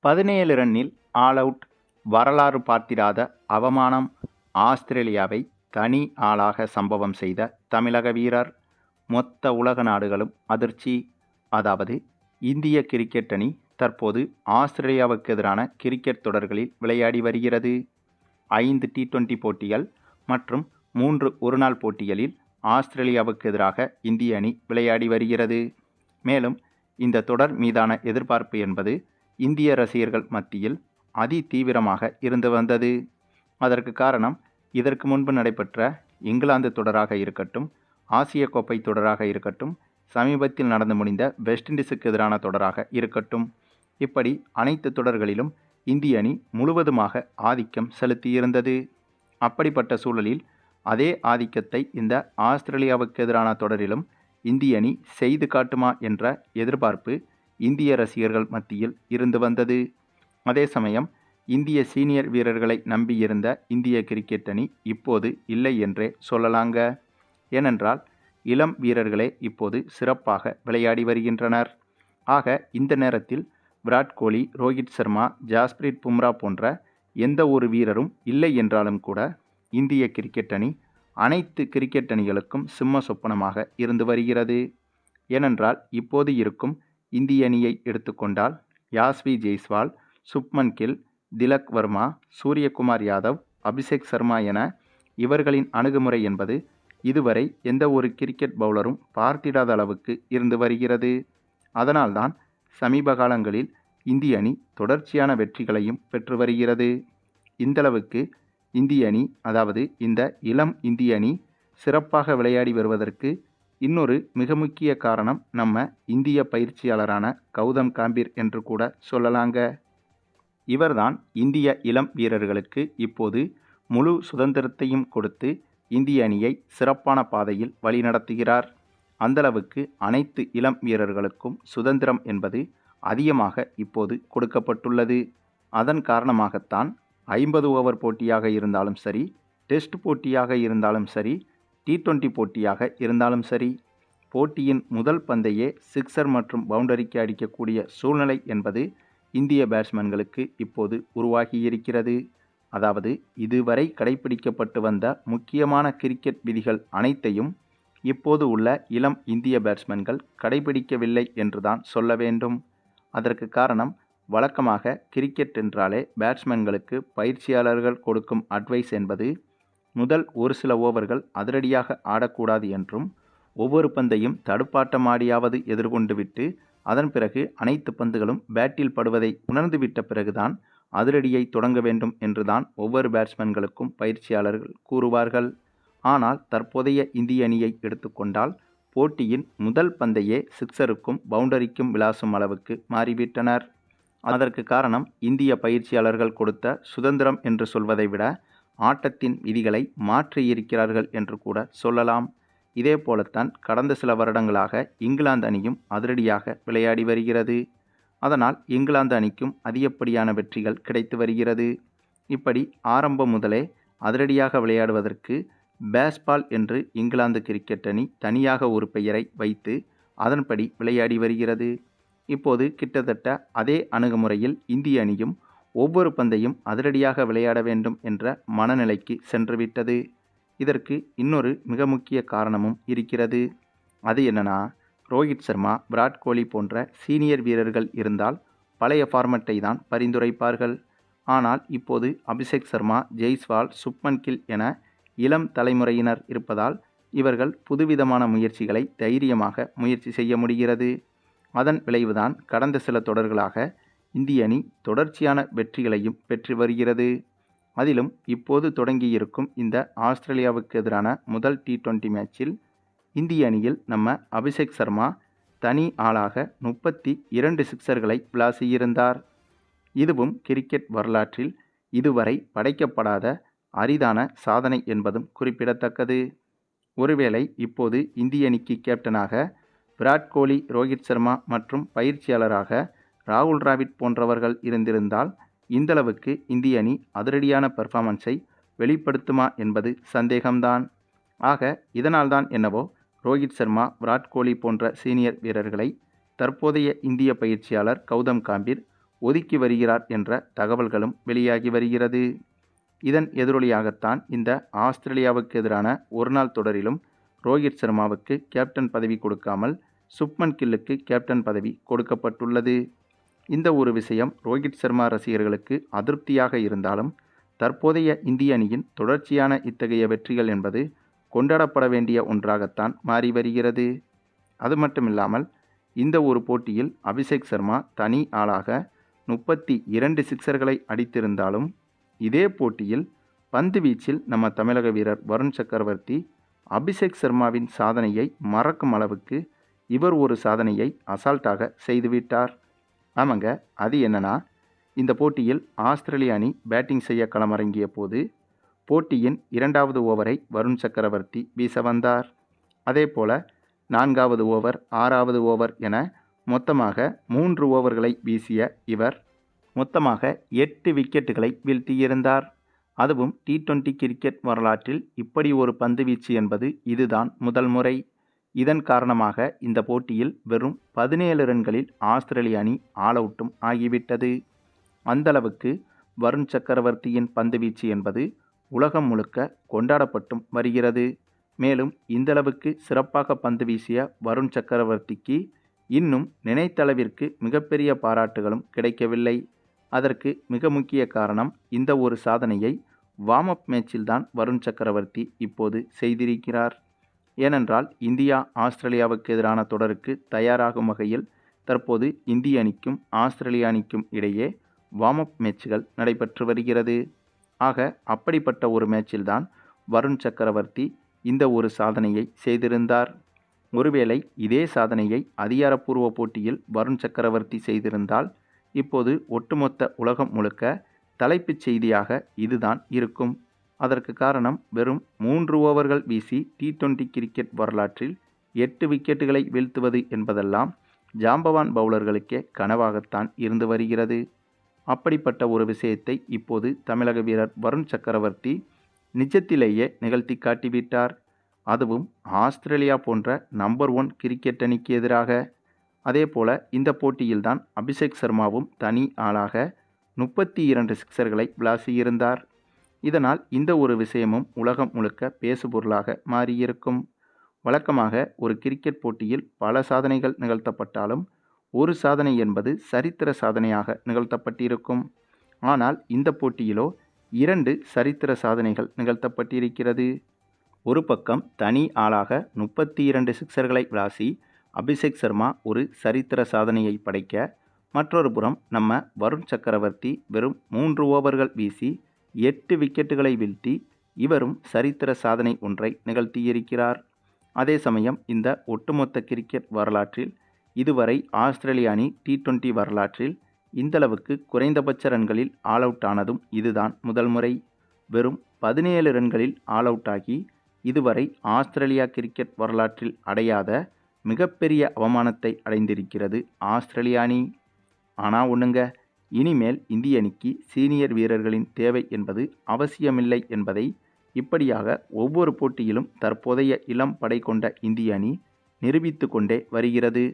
17 ரன்னில் all out. வரலாறு பார்த்திராத அவமானம். ஆஸ்திரேலியாவை தனி ஆளாக சம்பவம் செய்த தமிழக வீரர். மொத்த உலக நாடுகளும் அதிர்ச்சி. அதாவது இந்திய கிரிக்கெட் அணி தற்போது ஆஸ்திரேலியாவுக்கு எதிரான கிரிக்கெட் தொடர்களில் விளையாடி வருகிறது. 5 T20 போட்டிகள் மற்றும் 3 ஒருநாள் போட்டிகளில் ஆஸ்திரேலியாவுக்கு எதிராக இந்திய அணி விளையாடி வருகிறது. மேலும் இந்த தொடர் மீதான எதிர்பார்ப்பு என்பது இந்திய ரசிகர்கள் மத்தியில் அதி தீவிரமாக இருந்து வந்தது. அதற்கு காரணம், இதற்கு முன்பு நடைபெற்ற இங்கிலாந்து தொடராக இருக்கட்டும், ஆசிய கோப்பை தொடராக இருக்கட்டும், சமீபத்தில் நடந்து முடிந்த வெஸ்ட் இண்டீஸுக்கு எதிரான தொடராக இருக்கட்டும், இப்படி அனைத்து தொடர்களிலும் இந்திய அணி முழுவதுமாக ஆதிக்கம் செலுத்தியிருந்தது. அப்படிப்பட்ட சூழலில் அதே ஆதிக்கத்தை இந்த ஆஸ்திரேலியாவுக்கு எதிரான தொடரிலும் இந்திய அணி செய்து காட்டுமா என்ற எதிர்பார்ப்பு இந்திய ரசிகர்கள் மத்தியில் இருந்து வந்தது. அதே சமயம் இந்திய சீனியர் வீரர்களை நம்பியிருந்த இந்திய கிரிக்கெட் அணி இப்போது இல்லை என்றே சொல்லலாங்க. ஏனென்றால் இளம் வீரர்களே இப்போது சிறப்பாக விளையாடி வருகின்றனர். ஆக இந்த நேரத்தில் விராட் கோலி, ரோஹித் சர்மா, ஜாஸ்பிரீத் பும்ரா போன்ற எந்த ஒரு வீரரும் இல்லை என்றாலும் கூட இந்திய கிரிக்கெட் அணி அனைத்து கிரிக்கெட் அணிகளுக்கும் சிம்ம சொப்பனமாக இருந்து வருகிறது. ஏனென்றால் இப்போது இருக்கும் இந்திய அணியை எடுத்துக்கொண்டால் யாஸ்வி ஜெய்ஸ்வால், சுப்மன் கில், திலக் வர்மா, சூரியகுமார் யாதவ், அபிஷேக் சர்மா என இவர்களின் அணுகுமுறை என்பது இதுவரை எந்த ஒரு கிரிக்கெட் பவுலரும் பார்த்திடாத அளவுக்கு இருந்து வருகிறது. அதனால்தான் சமீப காலங்களில் இந்திய அணி தொடர்ச்சியான வெற்றிகளையும் பெற்று வருகிறது. இந்தளவுக்கு இந்திய அணி, அதாவது இந்த இளம் இந்திய அணி சிறப்பாக விளையாடி வருவதற்கு இன்னொரு மிக முக்கிய காரணம் நம்ம இந்திய பயிற்சியாளரான கௌதம் காம்பீர் என்று கூட சொல்லலாங்க. இவர்தான் இந்திய இளம் வீரர்களுக்கு இப்போது முழு சுதந்திரத்தையும் கொடுத்து இந்திய அணியை சிறப்பான பாதையில் வழிநடத்துகிறார். அந்தளவுக்கு அனைத்து இளம் வீரர்களுக்கும் சுதந்திரம் என்பது அதிகமாக இப்போது கொடுக்கப்பட்டுள்ளது. அதன் காரணமாகத்தான் 50 ஓவர் போட்டியாக இருந்தாலும் சரி, டெஸ்ட் போட்டியாக இருந்தாலும் சரி, T20 போட்டியாக இருந்தாலும் சரி, போட்டியின் முதல் பந்தையே சிக்ஸர் மற்றும் பவுண்டரிக்கு அடிக்கக்கூடிய சூழ்நிலை என்பது இந்திய பேட்ஸ்மேன்களுக்கு இப்போது உருவாகியிருக்கிறது. அதாவது இதுவரை கடைபிடிக்கப்பட்டு வந்த முக்கியமான கிரிக்கெட் விதிகள் அனைத்தையும் இப்போது உள்ள இளம் இந்திய பேட்ஸ்மேன்கள் கடைபிடிக்கவில்லை என்றுதான் சொல்ல வேண்டும். அதற்கு காரணம், வழக்கமாக கிரிக்கெட் என்றாலே பேட்ஸ்மேன்களுக்கு பயிற்சியாளர்கள் கொடுக்கும் அட்வைஸ் என்பது முதல் ஒரு சில ஓவர்கள் அதிரடியாக ஆடக்கூடாது என்றும், ஒவ்வொரு பந்தையும் தடுப்பாட்டமாடியாவது எதிர்கொண்டு விட்டு அதன் பிறகு அனைத்து பந்துகளும் பேட்டில் படுவதை உணர்ந்துவிட்ட பிறகுதான் அதிரடியை தொடங்க வேண்டும் என்றுதான் ஒவ்வொரு பேட்ஸ்மேன்களுக்கும் பயிற்சியாளர்கள் கூறுவார்கள். ஆனால் தற்போதைய இந்திய அணியை எடுத்துக்கொண்டால் போட்டியின் முதல் பந்தையே சிக்ஸருக்கும் பவுண்டரிக்கும் விளாசும் அளவுக்கு மாறிவிட்டனர். அதற்கு காரணம், இந்திய பயிற்சியாளர்கள் கொடுத்த சுதந்திரம் என்று சொல்வதை விட ஆட்டத்தின் விதிகளை மாற்றியிருக்கிறார்கள் என்று கூட சொல்லலாம். இதே போலத்தான் கடந்த சில வருடங்களாக இங்கிலாந்து அணியும் அதிரடியாக விளையாடி வருகிறது. அதனால் இங்கிலாந்து அணிக்கும் அதிகப்படியான வெற்றிகள் கிடைத்து வருகிறது. இப்படி ஆரம்பம் முதலே அதிரடியாக விளையாடுவதற்கு பேஸ்பால் என்று இங்கிலாந்து கிரிக்கெட் அணி தனியாக ஒரு பெயரை வைத்து அதன்படி விளையாடி வருகிறது. இப்போது கிட்டத்தட்ட அதே அணுகுமுறையில் இந்திய அணியும் ஒவ்வொரு பந்தையும் அதிரடியாக விளையாட வேண்டும் என்ற மனநிலைக்கு சென்றுவிட்டது. இதற்கு இன்னொரு மிக முக்கிய காரணமும் இருக்கிறது. அது என்னன்னா, ரோஹித் சர்மா, விராட் கோலி போன்ற சீனியர் வீரர்கள் இருந்தால் பழைய ஃபார்மட்டை தான் பரிந்துரைப்பார்கள். ஆனால் இப்போது அபிஷேக் சர்மா, ஜெய்ஸ்வால், சுப்மன் கில் என இளம் தலைமுறையினர் இருப்பதால் இவர்கள் புதுவிதமான முயற்சிகளை தைரியமாக முயற்சி செய்ய முடிகிறது. அதன் விளைவுதான் கடந்த சில தொடர்களாக இந்திய அணி தொடர்ச்சியான வெற்றிகளையும் பெற்று வருகிறது. அதிலும் இப்போது தொடங்கியிருக்கும் இந்த ஆஸ்திரேலியாவுக்கு எதிரான முதல் T20 மேட்சில் இந்திய அணியில் நம்ம அபிஷேக் சர்மா தனி ஆளாக 32 சிக்ஸர்களை விளாசியிருந்தார். இதுவும் கிரிக்கெட் வரலாற்றில் இதுவரை படைக்கப்படாத அரிதான சாதனை என்பதும் குறிப்பிடத்தக்கது. ஒருவேளை இப்போது இந்திய அணிக்கு கேப்டனாக விராட் கோலி, ரோஹித் சர்மா மற்றும் பயிற்சியாளராக ராகுல் டிராவிட் போன்றவர்கள் இருந்திருந்தால் இந்தளவுக்கு இந்திய அணி அதிரடியான பெர்ஃபார்மன்ஸை வெளிப்படுத்துமா என்பது சந்தேகம்தான். ஆக இதனால்தான் என்னவோ ரோஹித் சர்மா, விராட் கோலி போன்ற சீனியர் வீரர்களை தற்போதைய இந்திய பயிற்சியாளர் கௌதம் காம்பீர் ஒதுக்கி வருகிறார் என்ற தகவல்களும் வெளியாகி வருகிறது. இதன் எதிரொலியாகத்தான் இந்த ஆஸ்திரேலியாவுக்கு எதிரான ஒருநாள் தொடரிலும் ரோஹித் சர்மாவுக்கு கேப்டன் பதவி கொடுக்காமல் சுப்மன் கில்லுக்கு கேப்டன் பதவி கொடுக்கப்பட்டுள்ளது. இந்த ஒரு விஷயம் ரோஹித் சர்மா ரசிகர்களுக்கு அதிருப்தியாக இருந்தாலும் தற்போதைய இந்திய அணியின் தொடர்ச்சியான இத்தகைய வெற்றிகள் என்பது கொண்டாடப்பட வேண்டிய ஒன்றாகத்தான் மாறி வருகிறது. அது மட்டுமில்லாமல் இந்த ஒரு போட்டியில் அபிஷேக் சர்மா தனி ஆளாக 32 சிக்சர்களை அடித்திருந்தாலும் இதே போட்டியில் பந்து வீச்சில் நம்ம தமிழக வீரர் வருண் சக்கரவர்த்தி அபிஷேக் சர்மாவின் சாதனையை மறக்கும் அளவுக்கு இவர் ஒரு சாதனையை அசால்ட்டாக செய்துவிட்டார். ஆமாங்க, அது என்னன்னா, இந்த போட்டியில் ஆஸ்திரேலிய அணி பேட்டிங் செய்ய களமிறங்கிய போது போட்டியின் 2வது ஓவரை வருண் சக்கரவர்த்தி வீச வந்தார். அதேபோல 4வது ஓவர், 6வது ஓவர் என மொத்தமாக 3 ஓவர்களை வீசிய இவர் மொத்தமாக 8 விக்கெட்டுகளை வீழ்த்தியிருந்தார். அதுவும் T20 கிரிக்கெட் வரலாற்றில் இப்படி ஒரு பந்துவீச்சு என்பது இதுதான் முதல் முறை. இதன் காரணமாக இந்த போட்டியில் வெறும் 17 ரன்களில் ஆஸ்திரேலிய அணி ஆல் அவுட்டும் ஆகிவிட்டது. அந்தளவுக்கு வருண் சக்கரவர்த்தியின் பந்துவீச்சு என்பது உலகம் முழுக்க கொண்டாடப்பட்டும் வருகிறது. மேலும் இந்தளவுக்கு சிறப்பாக பந்து வீசிய வருண் சக்கரவர்த்திக்கு இன்னும் நினைத்தளவிற்கு மிகப்பெரிய பாராட்டுகளும் கிடைக்கவில்லை. அதற்கு மிக முக்கிய காரணம் இந்த ஒரு சாதனையை வார்ம் அப் மேட்சில்தான் வருண் சக்கரவர்த்தி இப்போது செய்திருக்கிறார். ஏனென்றால் இந்தியா ஆஸ்திரேலியாவுக்கு எதிரான தொடருக்கு தயாராகும் வகையில் தற்போது இந்திய அணிக்கும் ஆஸ்திரேலிய அணிக்கும் இடையே வார்ம் அப் மேட்சுகள் நடைபெற்று வருகிறது. ஆக அப்படிப்பட்ட ஒரு மேட்சில்தான் வருண் சக்கரவர்த்தி இந்த ஒரு சாதனையை செய்திருந்தார். ஒருவேளை இதே சாதனையை அதிகாரப்பூர்வ போட்டியில் வருண் சக்கரவர்த்தி செய்திருந்தால் இப்போது ஒட்டுமொத்த உலகம் முழுக்க தலைப்புச் செய்தியாக இதுதான் இருக்கும். அதற்கு காரணம் வெறும் 3 ஓவர்கள் வீசி T20 கிரிக்கெட் வரலாற்றில் 8 விக்கெட்டுகளை வீழ்த்துவது என்பதெல்லாம் ஜாம்பவான் பவுலர்களுக்கே கனவாகத்தான் இருந்து வருகிறது. அப்படிப்பட்ட ஒரு விஷயத்தை இப்போது தமிழக வீரர் வருண் சக்கரவர்த்தி நிஜத்திலேயே நிகழ்த்தி காட்டிவிட்டார். அதுவும் ஆஸ்திரேலியா போன்ற நம்பர் 1 கிரிக்கெட் அணிக்கு எதிராக. அதேபோல இந்த போட்டியில்தான் அபிஷேக் சர்மாவும் தனி ஆளாக 32 சிக்சர்களை விளாசியிருந்தார். இதனால் இந்த ஒரு விஷயமும் உலகம் முழுக்க பேசுபொருளாக மாறியிருக்கும். வழக்கமாக ஒரு கிரிக்கெட் போட்டியில் பல சாதனைகள் நிகழ்த்தப்பட்டாலும் ஒரு சாதனை என்பது சரித்திர சாதனையாக நிகழ்த்தப்பட்டிருக்கும். ஆனால் இந்த போட்டியிலோ 2 சரித்திர சாதனைகள் நிகழ்த்தப்பட்டிருக்கிறது. ஒரு பக்கம் தனி ஆளாக 32 சிக்சர்களை விளாசி அபிஷேக் சர்மா ஒரு சரித்திர சாதனையை படைக்க, மற்றொரு புறம் நம்ம வருண் சக்கரவர்த்தி வெறும் 3 ஓவர்கள் வீசி 8 விக்கெட்டுகளை வீழ்த்தி இவரும் சரித்திர சாதனை ஒன்றை நிகழ்த்தியிருக்கிறார். அதே சமயம் இந்த ஒட்டுமொத்த கிரிக்கெட் வரலாற்றில் இதுவரை ஆஸ்திரேலிய அணி T20 வரலாற்றில் இந்தளவுக்கு குறைந்தபட்ச ரன்களில் ஆல் அவுட் ஆனதும் இதுதான் முதல் முறை. வெறும் 17 ரன்களில் ஆல் அவுட் ஆகி இதுவரை ஆஸ்திரேலியா கிரிக்கெட் வரலாற்றில் அடையாத மிகப்பெரிய அவமானத்தை அடைந்திருக்கிறது ஆஸ்திரேலிய அணி. ஆனால் ஒன்றுங்க, இனிமேல் இந்திய அணிக்கு சீனியர் வீரர்களின் தேவை என்பது அவசியமில்லை என்பதை இப்படியாக ஒவ்வொரு போட்டியிலும் தற்போதைய இளம் படை கொண்ட இந்திய அணி நிரூபித்து கொண்டே வருகிறது.